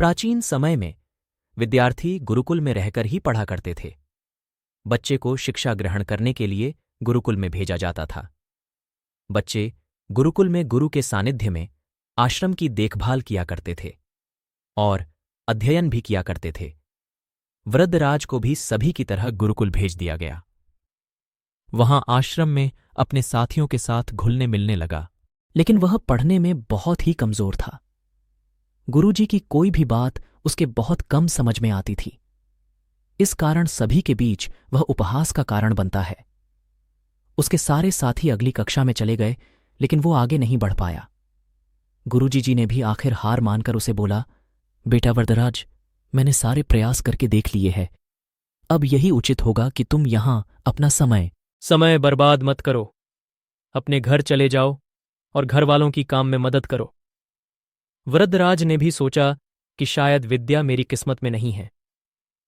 प्राचीन समय में विद्यार्थी गुरुकुल में रहकर ही पढ़ा करते थे। बच्चे को शिक्षा ग्रहण करने के लिए गुरुकुल में भेजा जाता था। बच्चे गुरुकुल में गुरु के सानिध्य में आश्रम की देखभाल किया करते थे और अध्ययन भी किया करते थे। वृद्धराज को भी सभी की तरह गुरुकुल भेज दिया गया। वहां आश्रम में अपने साथियों के साथ घुलने मिलने लगा, लेकिन वह पढ़ने में बहुत ही कमजोर था। गुरुजी की कोई भी बात उसके बहुत कम समझ में आती थी। इस कारण सभी के बीच वह उपहास का कारण बनता है। उसके सारे साथी अगली कक्षा में चले गए, लेकिन वो आगे नहीं बढ़ पाया। गुरुजी जी ने भी आखिर हार मानकर उसे बोला, बेटा वरदराज, मैंने सारे प्रयास करके देख लिए हैं। अब यही उचित होगा कि तुम यहां अपना समय बर्बाद मत करो। अपने घर चले जाओ और घर वालों की काम में मदद करो। वृद्धराज ने भी सोचा कि शायद विद्या मेरी किस्मत में नहीं है,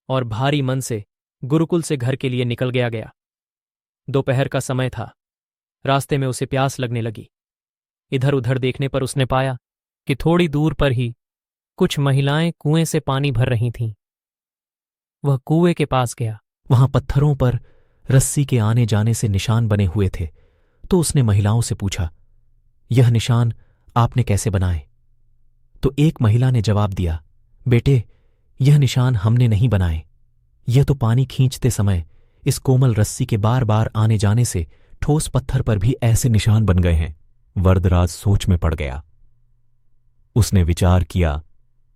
और भारी मन से गुरुकुल से घर के लिए निकल गया। दोपहर का समय था। रास्ते में उसे प्यास लगने लगी। इधर उधर देखने पर उसने पाया कि थोड़ी दूर पर ही कुछ महिलाएं कुएं से पानी भर रही थीं। वह कुएं के पास गया। वहां पत्थरों पर रस्सी के आने जाने से निशान बने हुए थे, तो उसने महिलाओं से पूछा, यह निशान आपने कैसे बनाए? तो एक महिला ने जवाब दिया, बेटे, यह निशान हमने नहीं बनाए। यह तो पानी खींचते समय इस कोमल रस्सी के बार बार आने जाने से ठोस पत्थर पर भी ऐसे निशान बन गए हैं। वरदराज सोच में पड़ गया। उसने विचार किया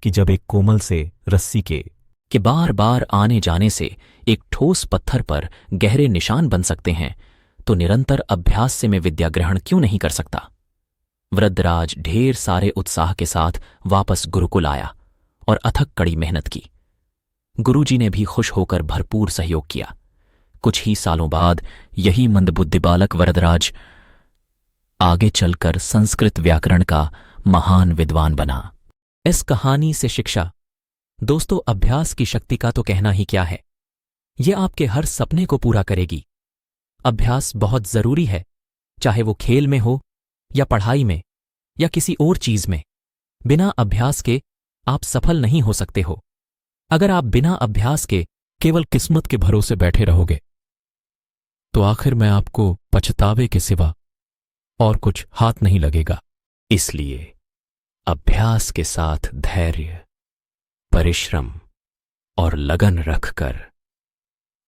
कि जब एक कोमल से रस्सी के बार बार आने जाने से एक ठोस पत्थर पर गहरे निशान बन सकते हैं, तो निरंतर अभ्यास से मैं विद्या ग्रहण क्यों नहीं कर सकता? वृद्धराज ढेर सारे उत्साह के साथ वापस गुरुकुल आया और अथक कड़ी मेहनत की। गुरुजी ने भी खुश होकर भरपूर सहयोग किया। कुछ ही सालों बाद यही मंदबुद्धि बालक वरदराज आगे चलकर संस्कृत व्याकरण का महान विद्वान बना। इस कहानी से शिक्षा, दोस्तों, अभ्यास की शक्ति का तो कहना ही क्या है। यह आपके हर सपने को पूरा करेगी। अभ्यास बहुत जरूरी है, चाहे वो खेल में हो या पढ़ाई में या किसी और चीज में। बिना अभ्यास के आप सफल नहीं हो सकते हो। अगर आप बिना अभ्यास के केवल किस्मत के भरोसे बैठे रहोगे, तो आखिर में आपको पछतावे के सिवा और कुछ हाथ नहीं लगेगा। इसलिए अभ्यास के साथ धैर्य, परिश्रम और लगन रखकर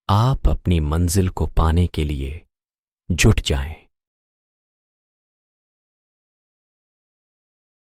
आप अपनी मंजिल को पाने के लिए जुट जाएं।